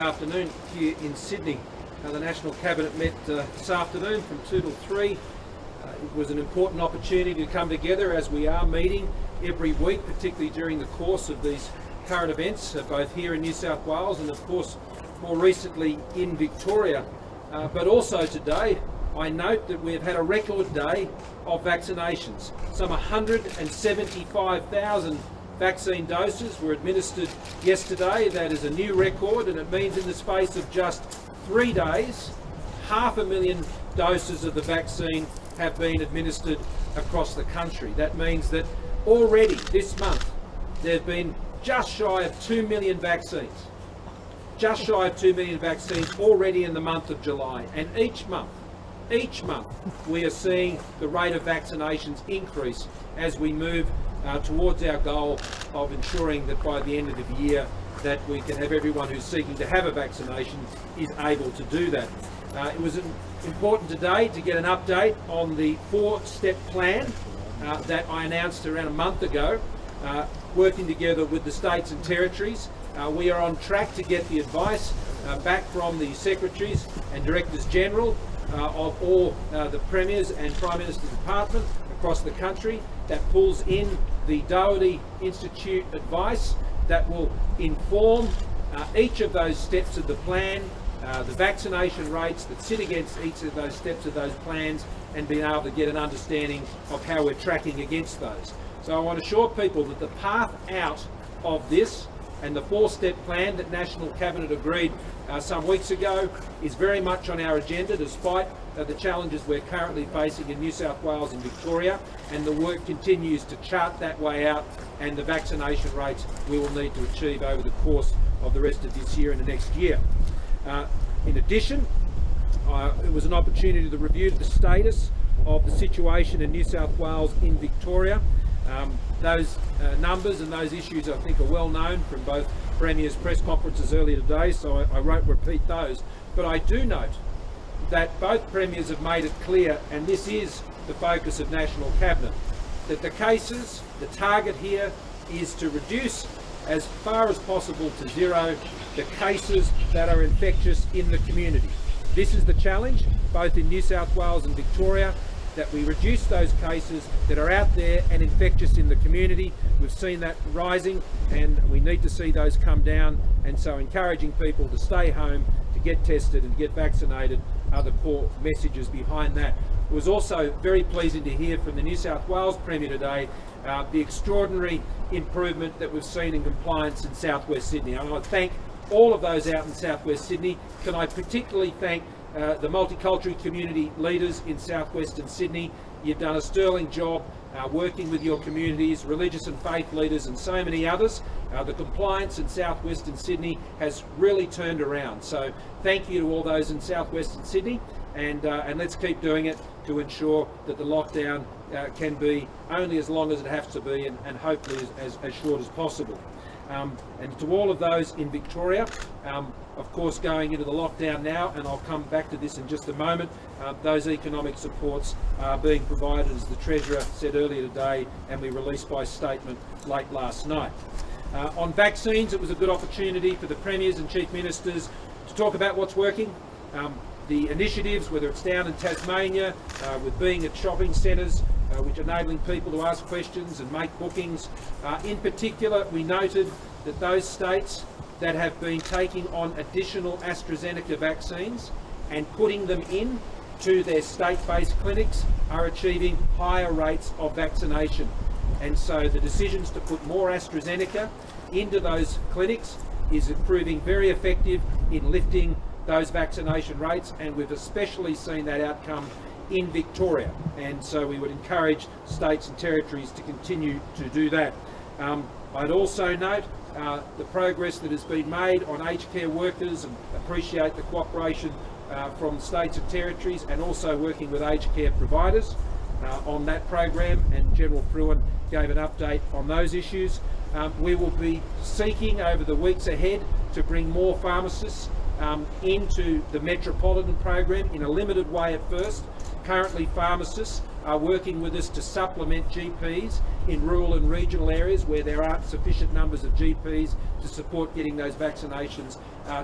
Afternoon here in Sydney. The National Cabinet met this afternoon from 2 till 3. It was an important opportunity to come together, as we are meeting every week, particularly during the course of these current events, both here in New South Wales and of course more recently in Victoria. But also today I note that we have had a record day of vaccinations. Some 175,000 vaccine doses were administered yesterday. That is a new record, and it means in the space of just 3 days, 500,000 doses of the vaccine have been administered across the country. That means that already this month there have been just shy of 2 million vaccines. Just shy of 2 million vaccines already in the month of July. And each month we are seeing the rate of vaccinations increase as we move towards our goal of ensuring that by the end of the year that we can have everyone who's seeking to have a vaccination is able to do that. It was important today to get an update on the 4-step plan that I announced around a month ago, working together with the states and territories. We are on track to get the advice back from the Secretaries and Directors General of all the Premiers and Prime Minister's Department across the country. That pulls in the Doherty Institute advice that will inform each of those steps of the plan, the vaccination rates that sit against each of those steps of those plans, and being able to get an understanding of how we're tracking against those. So I want to assure people that the path out of this and the 4-step plan that National Cabinet agreed some weeks ago is very much on our agenda, despite the challenges we're currently facing in New South Wales and Victoria, and the work continues to chart that way out and the vaccination rates we will need to achieve over the course of the rest of this year and the next year. In addition, it was an opportunity to review the status of the situation in New South Wales in Victoria. Those numbers and those issues I think are well known from both Premiers' press conferences earlier today, so I won't repeat those. But I do note that both Premiers have made it clear, and this is the focus of National Cabinet, that the cases, the target here is to reduce as far as possible to zero the cases that are infectious in the community. This is the challenge, both in New South Wales and Victoria, that we reduce those cases that are out there and infectious in the community. We've seen that rising, and we need to see those come down, and so encouraging people to stay home, to get tested and get vaccinated are the core messages behind that. It was also very pleasing to hear from the New South Wales Premier today the extraordinary improvement that we've seen in compliance in South West Sydney. I want to thank all of those out in South West Sydney. Can I particularly thank the multicultural community leaders in southwestern Sydney. You've done a sterling job working with your communities, religious and faith leaders and so many others. The compliance in southwestern Sydney has really turned around. So thank you to all those in southwestern Sydney, and let's keep doing it to ensure that the lockdown can be only as long as it has to be, and hopefully as short as possible. And to all of those in Victoria, of course going into the lockdown now, and I'll come back to this in just a moment, those economic supports are being provided, as the Treasurer said earlier today, and we released by statement late last night. On vaccines, it was a good opportunity for the Premiers and Chief Ministers to talk about what's working. The initiatives, whether it's down in Tasmania, with being at shopping centres, which are enabling people to ask questions and make bookings. In particular, we noted that those states that have been taking on additional AstraZeneca vaccines and putting them in to their state-based clinics are achieving higher rates of vaccination. And so the decisions to put more AstraZeneca into those clinics is proving very effective in lifting those vaccination rates, and we've especially seen that outcome in Victoria, and so we would encourage states and territories to continue to do that. I'd also note the progress that has been made on aged care workers, and appreciate the cooperation from states and territories, and also working with aged care providers on that program, and General Fruin gave an update on those issues. We will be seeking over the weeks ahead to bring more pharmacists into the Metropolitan program in a limited way at first. Currently, pharmacists are working with us to supplement GPs in rural and regional areas where there aren't sufficient numbers of GPs to support getting those vaccinations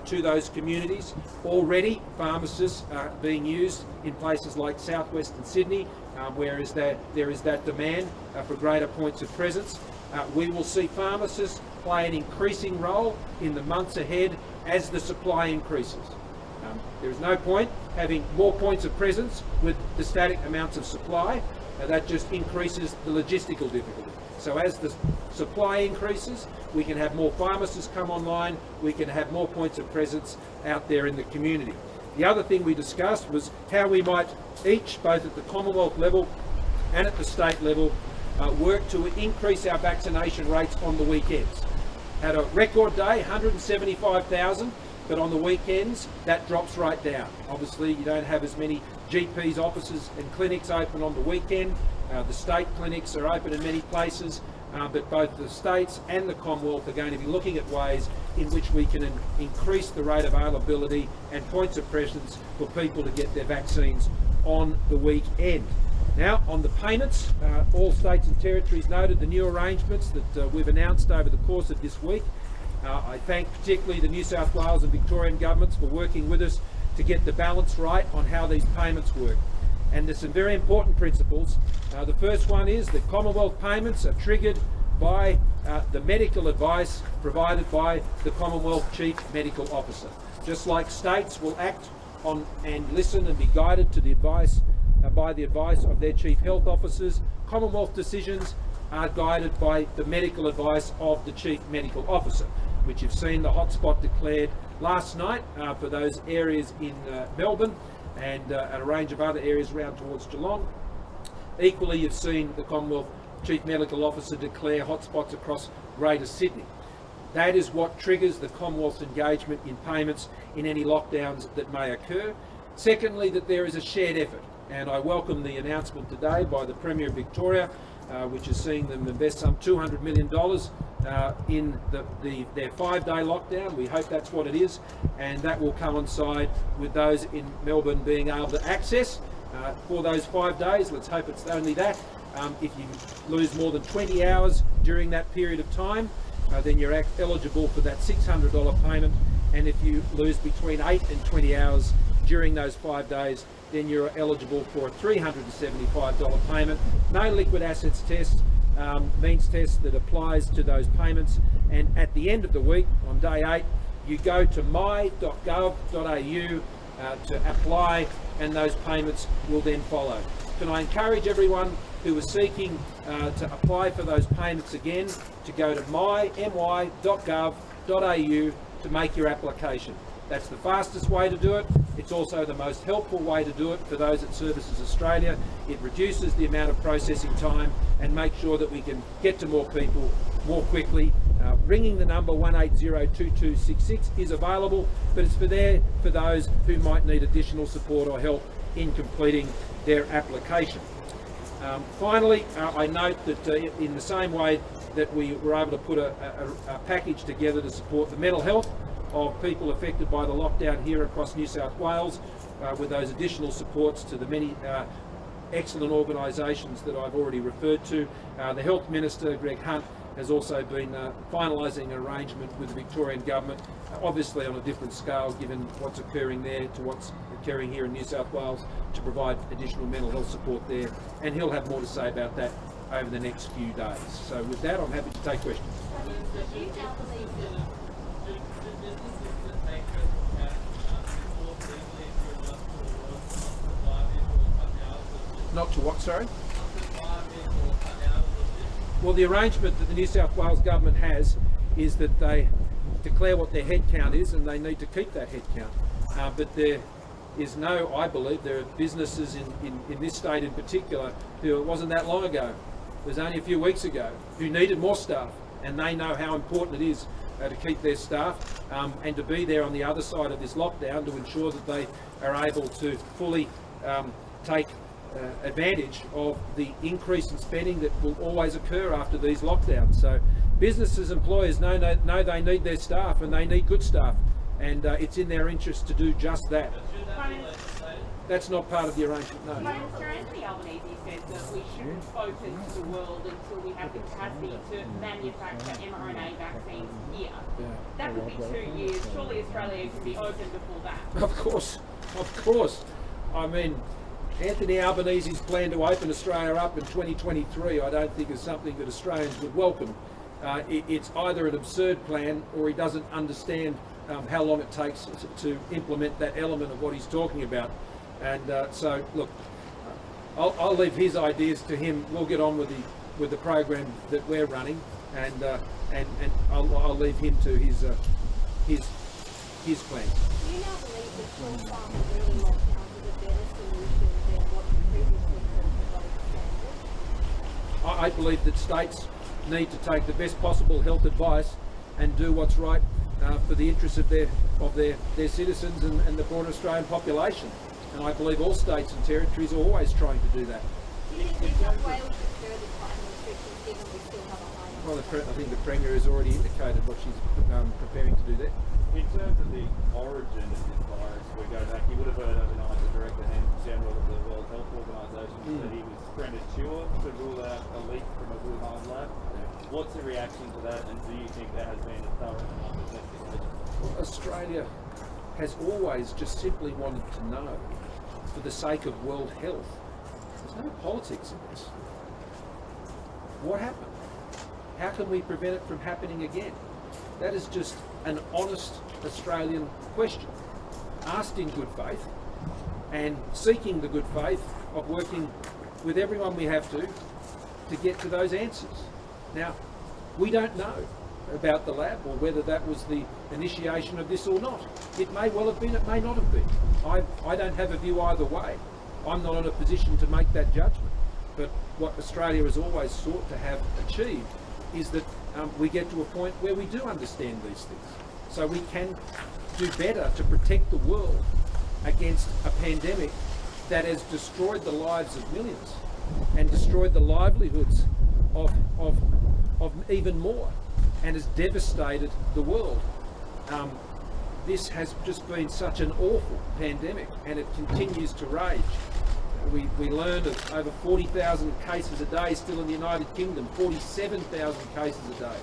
to those communities. Already pharmacists are being used in places like southwestern Sydney, where there is that demand for greater points of presence. We will see pharmacists play an increasing role in the months ahead as the supply increases. There is no point having more points of presence with the static amounts of supply. That just increases the logistical difficulty. So as the supply increases, we can have more pharmacists come online, we can have more points of presence out there in the community. The other thing we discussed was how we might each, both at the Commonwealth level and at the state level, work to increase our vaccination rates on the weekends. Had a record day, 175,000, but on the weekends that drops right down. Obviously you don't have as many GPs, offices and clinics open on the weekend. The state clinics are open in many places, but both the states and the Commonwealth are going to be looking at ways in which we can increase the rate of availability and points of presence for people to get their vaccines on the weekend. Now, on the payments, all states and territories noted the new arrangements that we've announced over the course of this week. I thank particularly the New South Wales and Victorian governments for working with us to get the balance right on how these payments work. And there's some very important principles. The first one is that Commonwealth payments are triggered by the medical advice provided by the Commonwealth Chief Medical Officer. Just like states will act on and listen and be guided to the advice by the advice of their Chief Health Officers, Commonwealth decisions are guided by the medical advice of the Chief Medical Officer, which you've seen the hotspot declared last night for those areas in Melbourne and a range of other areas around towards Geelong. Equally, you've seen the Commonwealth Chief Medical Officer declare hotspots across Greater Sydney. That is what triggers the Commonwealth's engagement in payments in any lockdowns that may occur. Secondly, that there is a shared effort, and I welcome the announcement today by the Premier of Victoria, which is seeing them invest some $200 million in their 5-day lockdown. We hope that's what it is, and that will coincide with those in Melbourne being able to access for those 5 days. Let's hope it's only that. If you lose more than 20 hours during that period of time, then you're eligible for that $600 payment, and if you lose between 8 and 20 hours during those 5 days, then you're eligible for a $375 payment. No liquid assets test, means test that applies to those payments, and at the end of the week, on day 8, you go to my.gov.au to apply, and those payments will then follow. Can I encourage everyone who is seeking to apply for those payments again to go to my.gov.au to make your application. That's the fastest way to do it. It's also the most helpful way to do it for those at Services Australia. It reduces the amount of processing time and makes sure that we can get to more people more quickly. Ringing the number 1802266 is available, but it's for those who might need additional support or help in completing their application. Finally, I note that in the same way that we were able to put a package together to support the mental health of people affected by the lockdown here across New South Wales, with those additional supports to the many excellent organisations that I've already referred to. The Health Minister, Greg Hunt, has also been finalising an arrangement with the Victorian Government, obviously on a different scale given what's occurring there to what's occurring here in New South Wales, to provide additional mental health support there, and he'll have more to say about that over the next few days. So with that, I'm happy to take questions. Not to what, sorry? Well, the arrangement that the New South Wales Government has is that they declare what their head count is, and they need to keep that head count. But there is no, I believe, there are businesses in this state in particular who, it wasn't that long ago, it was only a few weeks ago, who needed more staff, and they know how important it is to keep their staff and to be there on the other side of this lockdown to ensure that they are able to fully take advantage of the increase in spending that will always occur after these lockdowns. So businesses, employers know they need their staff, and they need good staff, and it's in their interest to do just that. That's not part of the arrangement, no. Minister Anthony Albanese says that we shouldn't open to the world until we have the capacity to manufacture mRNA vaccines here. That would be 2 years. Surely Australia can be open before that. Of course. I mean, Anthony Albanese's plan to open Australia up in 2023, I don't think is something that Australians would welcome. It's either an absurd plan or he doesn't understand how long it takes to implement that element of what he's talking about. And so, look, I'll leave his ideas to him. We'll get on with the program that we're running, and I'll leave him to his plan. Do you now believe that small farmers early lockdowns is a better solution than what you previously thought was standard? I believe that states need to take the best possible health advice and do what's right for the interests of their citizens and the broader Australian population. And I believe all states and territories are always trying to do that. Do you think New South Wales should further tighten restrictions given we still have a high number? Well, I think the Premier has already indicated what she's preparing to do there. In terms of the origin of this virus, we go back, you would have heard overnight the Director General of the World Health Organisation that he was premature to rule out a leak from a Wuhan lab. What's the reaction to that, and do you think there has been a thorough enough investigation? Well, Australia has always just simply wanted to know, for the sake of world health. There's no politics in this. What happened? How can we prevent it from happening again? That is just an honest Australian question, asked in good faith and seeking the good faith of working with everyone we have to get to those answers. Now, we don't know about the lab or whether that was the initiation of this or not. It may well have been, it may not have been. I don't have a view either way. I'm not in a position to make that judgment. But what Australia has always sought to have achieved is that we get to a point where we do understand these things. So we can do better to protect the world against a pandemic that has destroyed the lives of millions and destroyed the livelihoods of even more, and has devastated the world. This has just been such an awful pandemic, and it continues to rage. We learned of over 40,000 cases a day still in the United Kingdom, 47,000 cases a day.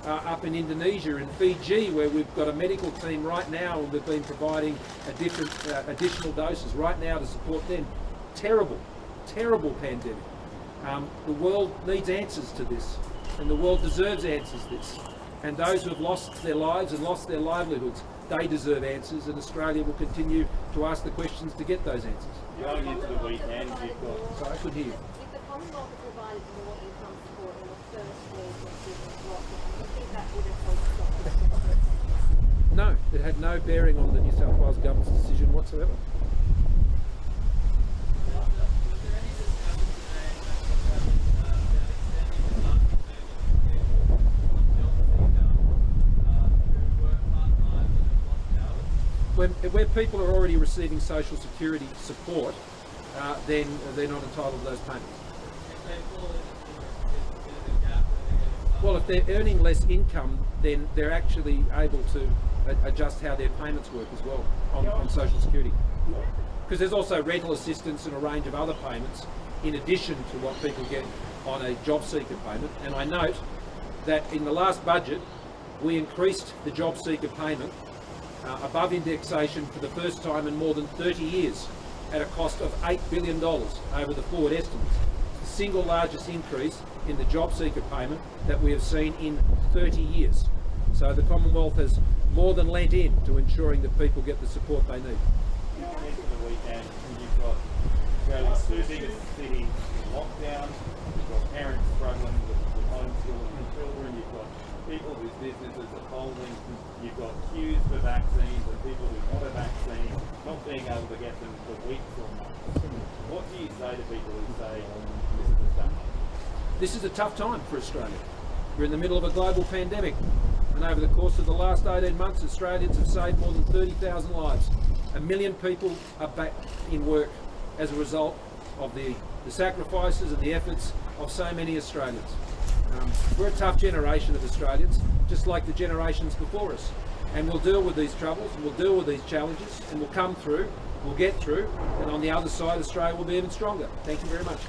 Up in Indonesia and Fiji, where we've got a medical team right now, and we've been providing additional doses right now to support them. Terrible pandemic. The world needs answers to this, and the world deserves answers to this. And those who have lost their lives and lost their livelihoods, they deserve answers, and Australia will continue to ask the questions to get those answers. Going into the weekend, you've got... Sorry, I could hear you. If the Commonwealth had provided more income support in the first wave of business lockdown, do you think that would have helped stop this? No, it had no bearing on the New South Wales government's decision whatsoever. Where people are already receiving social security support, then they're not entitled to those payments. Well, if they're earning less income, then they're actually able to adjust how their payments work as well on social security. Because there's also rental assistance and a range of other payments in addition to what people get on a job seeker payment. And I note that in the last budget, we increased the job seeker payment above indexation for the first time in more than 30 years at a cost of $8 billion over the forward estimates. It's the single largest increase in the job seeker payment that we have seen in 30 years. So the Commonwealth has more than lent in to ensuring that people get the support they need. Going into the weekend, you've got Australia's two biggest cities in lockdown, you've got parents struggling with homeschooling their children, you've got people whose businesses are folding, you've got queues for vaccines and people who want a vaccine not being able to get them for weeks or months. What do you say to people who say this is a tough time? This is a tough time for Australia. We're in the middle of a global pandemic, and over the course of the last 18 months, Australians have saved more than 30,000 lives. 1 million people are back in work as a result of the sacrifices and the efforts of so many Australians. We're a tough generation of Australians, just like the generations before us, and we'll deal with these troubles and we'll deal with these challenges and we'll come through we'll get through, and on the other side, Australia will be even stronger. Thank you very much.